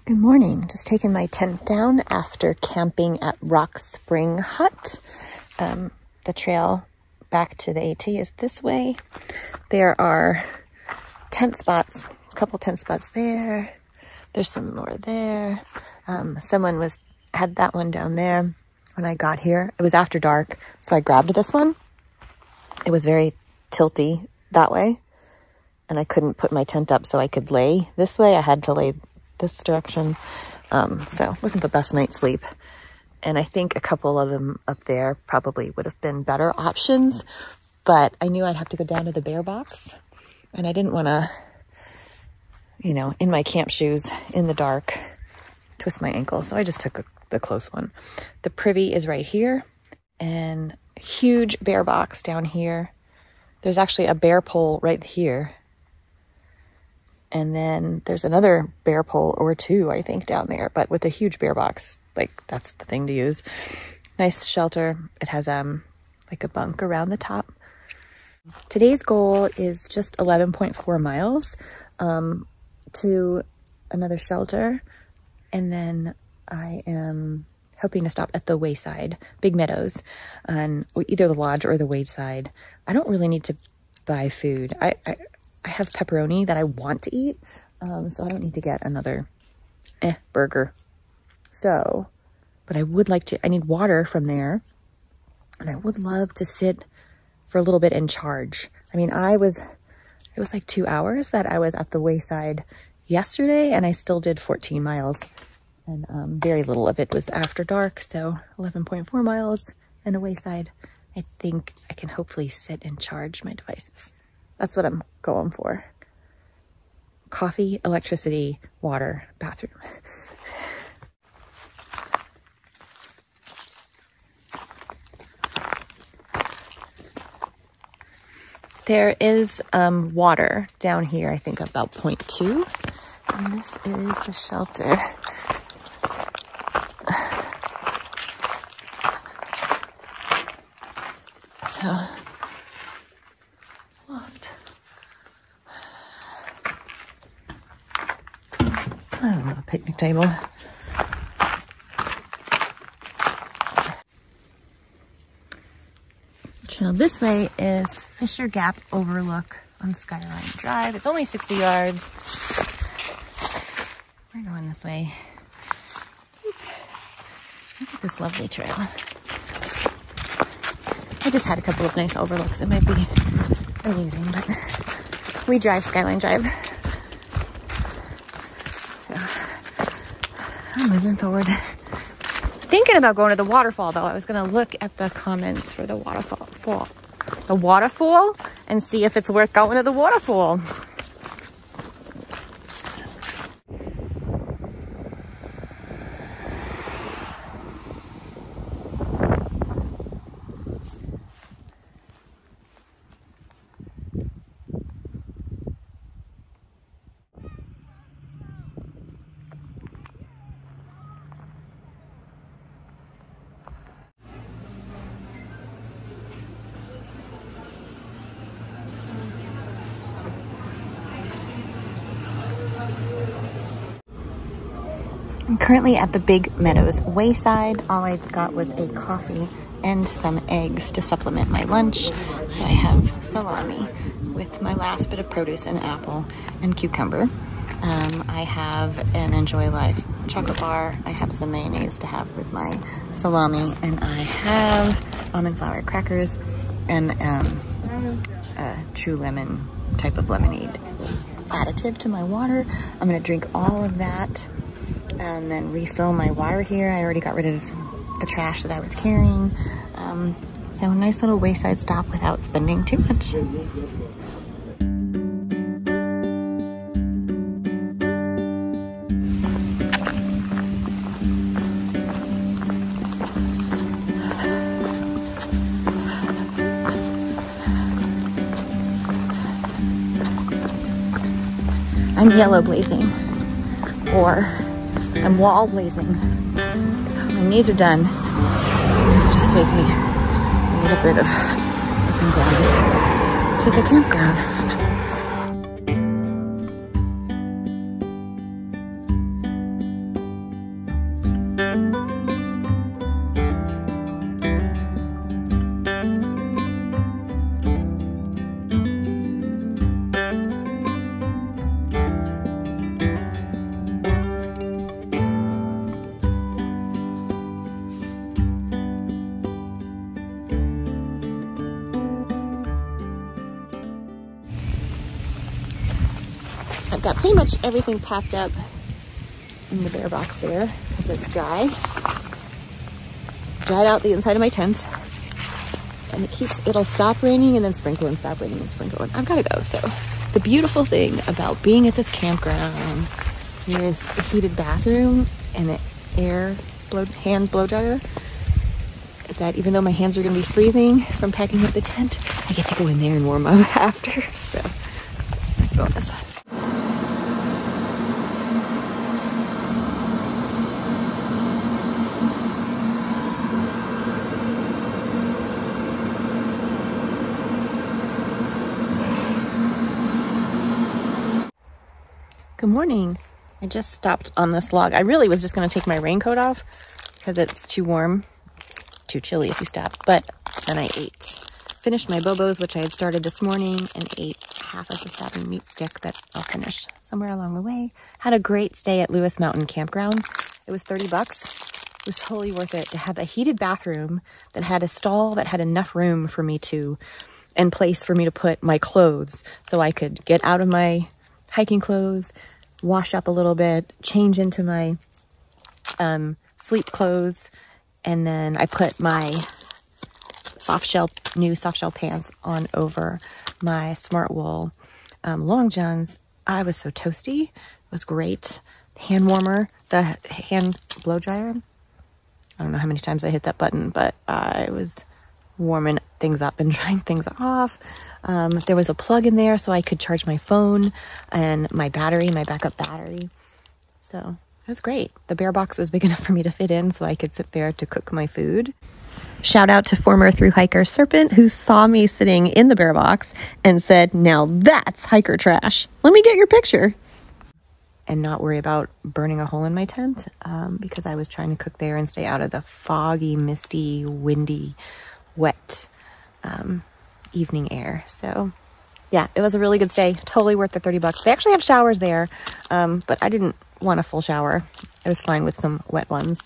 Good morning. Just taking my tent down after camping at Rock Spring Hut. The trail back to the AT is this way. There are tent spots, a couple tent spots there. There's some more there. Someone had that one down there when I got here. It was after dark, so I grabbed this one. It was very tilty that way, and I couldn't put my tent up so I could lay this way. I had to lay this direction, so it wasn't the best night's sleep. And I think a couple of them up there probably would have been better options, but I knew I'd have to go down to the Bearbox, and I didn't want to, in my camp shoes in the dark, twist my ankle, so I just took the close one. The privy is right here, and huge bear box down here. There's actually a bear pole right here. And then there's another bear pole or two, I think, down there, but with a huge bear box, like that's the thing to use. Nice shelter. It has like a bunk around the top. Today's goal is just 11.4 miles to another shelter. And then I am hoping to stop at the Wayside, Big Meadows, on either the lodge or the Wayside. I don't really need to buy food. I have pepperoni that I want to eat, so I don't need to get another burger. So, but I would like to, I need water from there, and I would love to sit for a little bit and charge. I mean, it was like 2 hours that I was at the Wayside yesterday, and I still did 14 miles, and very little of it was after dark, so 11.4 miles and a Wayside. I think I can hopefully sit and charge my devices. That's what I'm going for. Coffee, electricity, water, bathroom. There is water down here, I think about 0.2. And this is the shelter. So, loft. A little picnic table. Trail this way is Fisher Gap Overlook on Skyline Drive. It's only 60 yards. We're going this way. Look at this lovely trail. I just had a couple of nice overlooks. It might be amazing, but we drive Skyline Drive. So I'm moving forward. Thinking about going to the waterfall though. I was gonna look at the comments for the waterfall and see if it's worth going to the waterfall. I'm currently at the Big Meadows Wayside. All I got was a coffee and some eggs to supplement my lunch. So I have salami with my last bit of produce, and apple and cucumber. I have an Enjoy Life chocolate bar. I have some mayonnaise to have with my salami, and I have almond flour crackers and a True Lemon type of lemonade additive to my water. I'm gonna drink all of that and then refill my water here. I already got rid of the trash that I was carrying. So a nice little wayside stop without spending too much. I'm yellow blazing, or I'm wall blazing. My knees are done. This just saves me a little bit of up and down to the campground. I've got pretty much everything packed up in the Bearbox there because it's dry. Dried out the inside of my tent. And it'll stop raining and then sprinkle and stop raining and sprinkle. And I've got to go. So the beautiful thing about being at this campground with a heated bathroom and an hand blow dryer is that even though my hands are going to be freezing from packing up the tent, I get to go in there and warm up after. So that's a bonus. Good morning. I just stopped on this log. I really was just going to take my raincoat off because it's too warm, too chilly if you stop. But then I finished my bobos, which I had started this morning, and ate half of the salmon meat stick that I'll finish somewhere along the way. Had a great stay at Lewis Mountain Campground. It was $30. It was totally worth it to have a heated bathroom that had a stall that had enough room for me and place for me to put my clothes so I could get out of my hiking clothes, wash up a little bit, change into my sleep clothes, and then I put my new soft shell pants on over my Smart Wool long johns. I was so toasty. It was great. The hand warmer, the hand blow dryer. I don't know how many times I hit that button, but I was warming things up and drying things off. There was a plug in there so I could charge my phone and my backup battery. So it was great. The Bearbox was big enough for me to fit in so I could sit there to cook my food. Shout out to former thru hiker Serpent, who saw me sitting in the Bearbox and said, "Now that's hiker trash. Let me get your picture." And not worry about burning a hole in my tent because I was trying to cook there and stay out of the foggy, misty, windy, wet evening air. So yeah, it was a really good stay. Totally worth the $30. They actually have showers there, but I didn't want a full shower. I was fine with some wet ones.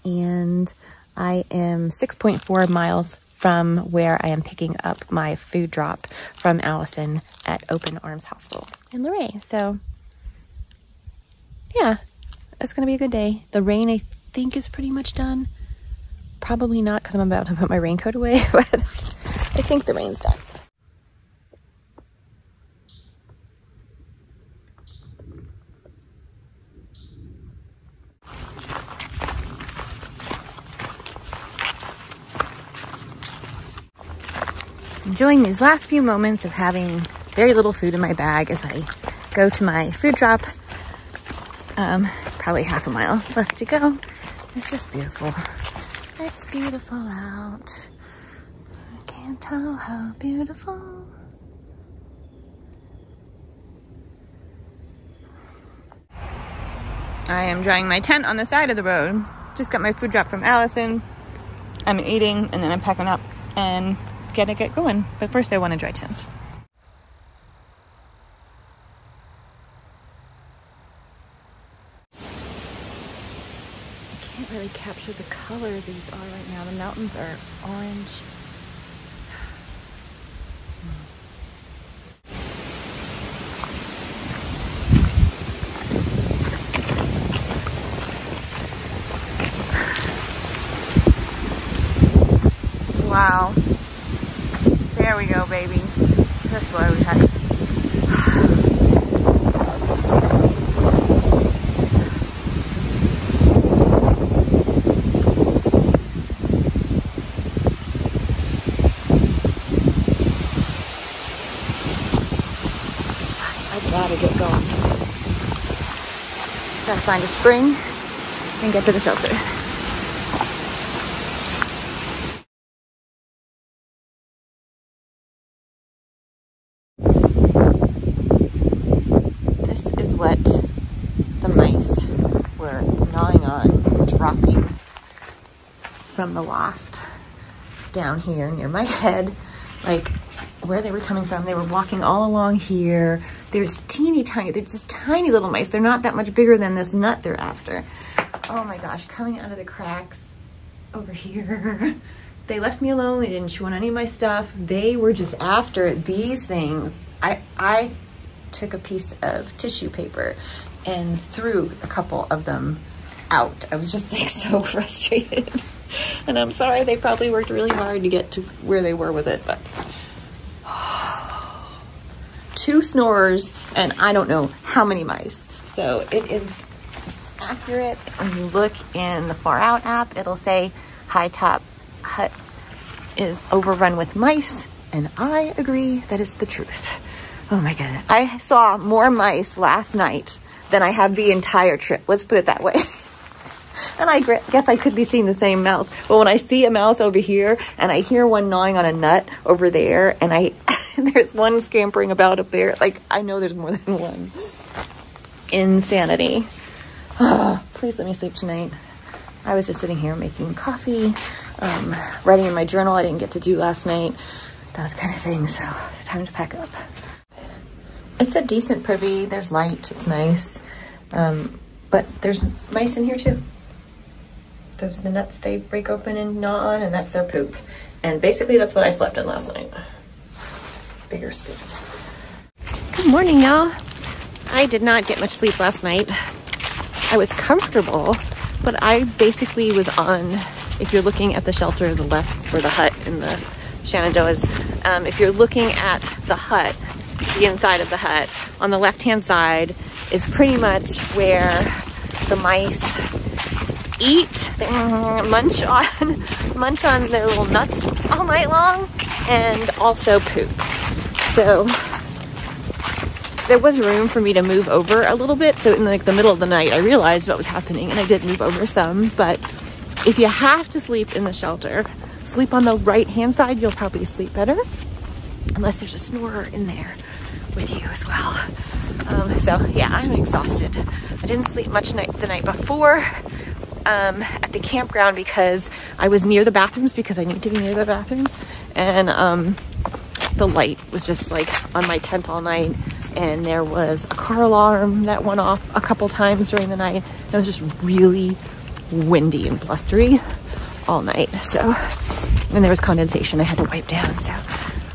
And I am 6.4 miles from where I am picking up my food drop from Allison at Open Arms Hospital in Luray. So yeah, it's gonna be a good day. The rain, I think, is pretty much done. Probably not because I'm about to put my raincoat away, but I think the rain's done. Enjoying these last few moments of having very little food in my bag as I go to my food drop. Probably half a mile left to go. It's just beautiful. It's beautiful out. I can't tell how beautiful. I am drying my tent on the side of the road. Just got my food drop from Allison. I'm eating and then I'm packing up and gonna get going. But first I want a dry tent. I can't really capture the color these are right now. The mountains are orange. Wow. There we go, baby. That's why we had it. I gotta get going. Gotta find a spring and get to the shelter. This is what the mice were gnawing on, dropping from the loft down here near my head. Like where they were coming from, they were walking all along here. There's teeny tiny, they're just tiny little mice. They're not that much bigger than this nut they're after. Oh my gosh, coming out of the cracks over here. They left me alone. They didn't chew on any of my stuff. They were just after these things. took a piece of tissue paper and threw a couple of them out. I was just like so frustrated. And I'm sorry, they probably worked really hard to get to where they were with it, but 2 snorers and I don't know how many mice. So it is accurate. When you look in the Far Out app, it'll say High Top Hut is overrun with mice, and I agree that is the truth. Oh my goodness. I saw more mice last night than I have the entire trip. Let's put it that way. And I guess I could be seeing the same mouse. But when I see a mouse over here and I hear one gnawing on a nut over there and there's one scampering about up there, like I know there's more than one. Insanity. Oh, please let me sleep tonight. I was just sitting here making coffee, writing in my journal I didn't get to do last night. Those kind of things. So it's time to pack up. It's a decent privy. There's light. It's nice. But there's mice in here too. Those are the nuts they break open and gnaw on, and that's their poop. And basically that's what I slept in last night. Just bigger spoons. Good morning, y'all. I did not get much sleep last night. I was comfortable, but I basically was on, if you're looking at the shelter, the left, or the hut in the Shenandoahs, if you're looking at the hut, the inside of the hut, on the left-hand side is pretty much where the mice eat, they munch on their little nuts all night long, and also poop. So there was room for me to move over a little bit. So in like the middle of the night, I realized what was happening and I did move over some. But if you have to sleep in the shelter, sleep on the right-hand side, you'll probably sleep better, unless there's a snorer in there with you as well. So yeah, I'm exhausted. I didn't sleep much the night before at the campground because I was near the bathrooms, because I need to be near the bathrooms, and the light was just like on my tent all night, and there was a car alarm that went off a couple times during the night. It was just really windy and blustery all night. So, and there was condensation I had to wipe down. So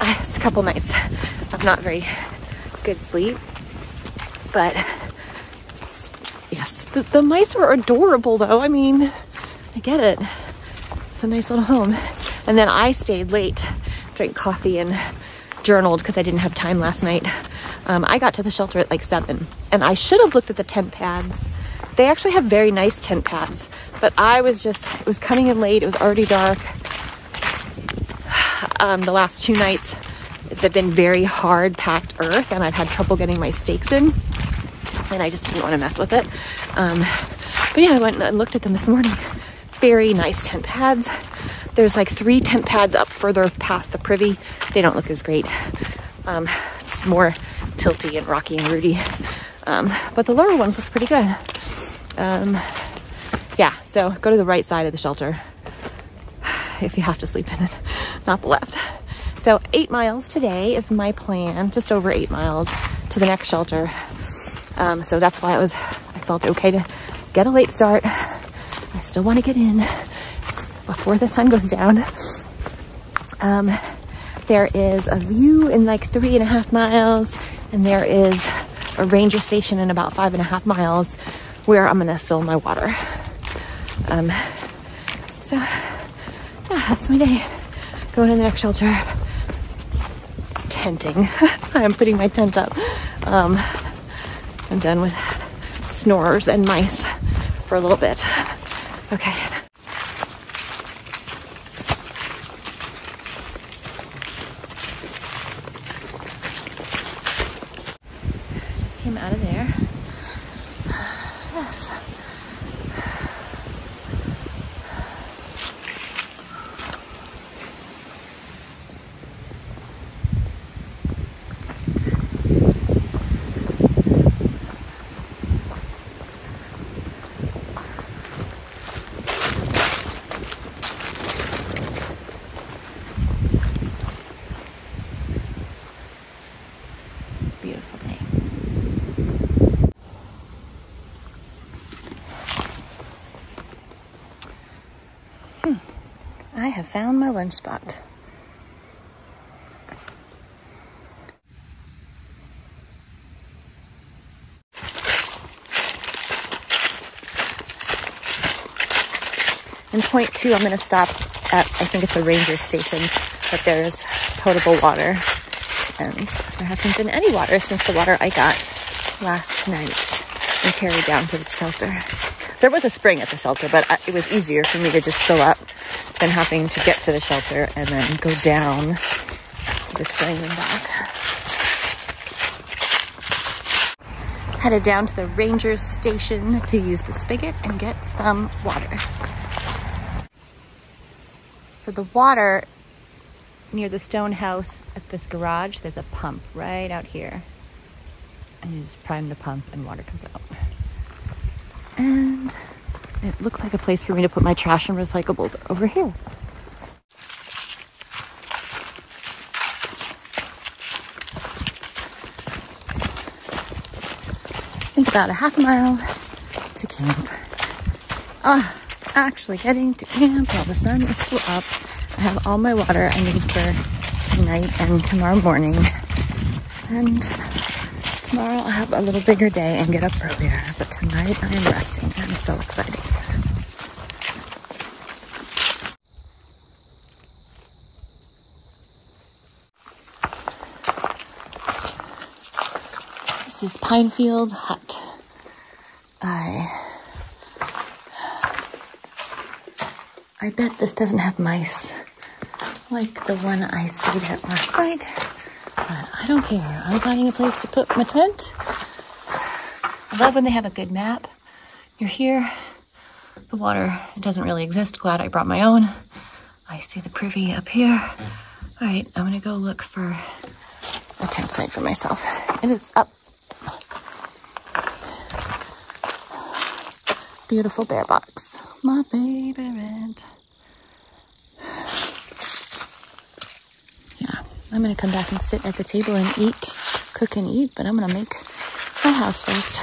it's a couple nights of not very good sleep, but yes, the mice were adorable though. I mean, I get it. It's a nice little home. And then I stayed late, drank coffee and journaled because I didn't have time last night. I got to the shelter at like 7, and I should have looked at the tent pads. They actually have very nice tent pads, but I was just, it was coming in late. It was already dark. The last 2 nights, they've been very hard packed earth, and I've had trouble getting my stakes in, and I just didn't want to mess with it. But yeah, I went and looked at them this morning. Very nice tent pads. There's like 3 tent pads up further past the privy. They don't look as great. It's more tilty and rocky and rooty. But the lower ones look pretty good. Yeah, so go to the right side of the shelter if you have to sleep in it, not the left. So 8 miles today is my plan, just over 8 miles to the next shelter. So that's why I felt okay to get a late start. I still want to get in before the sun goes down. There is a view in like 3.5 miles, and there is a ranger station in about 5.5 miles where I'm gonna fill my water. So yeah, that's my day. Going to the next shelter. Tenting. I'm putting my tent up. I'm done with snorers and mice for a little bit. Okay. Just came out of there. Yes. I have found my lunch spot. In point 2, I'm going to stop at, I think it's a ranger station, but there's potable water. And there hasn't been any water since the water I got last night and carried down to the shelter. There was a spring at the shelter, but it was easier for me to just fill up than having to get to the shelter and then go down to the spring and back. Headed down to the ranger station to use the spigot and get some water. For the water, near the stone house at this garage, there's a pump right out here. And you just prime the pump and water comes out. And it looks like a place for me to put my trash and recyclables over here. I think about a half a mile to camp. Actually getting to camp while the sun is still up. I have all my water I need for tonight and tomorrow morning. And tomorrow I'll have a little bigger day and get up earlier. But tonight I am resting. I'm so excited. This is Pinefield Hut. I bet this doesn't have mice like the one I stayed at last night, but I don't care. I'm finding a place to put my tent. I love when they have a good map. You're here. The water doesn't really exist. Glad I brought my own. I see the privy up here. All right, I'm gonna go look for a tent site for myself. It is up. Beautiful Bearbox, my favorite. Yeah, I'm gonna come back and sit at the table and eat, cook and eat, but I'm gonna make my house first.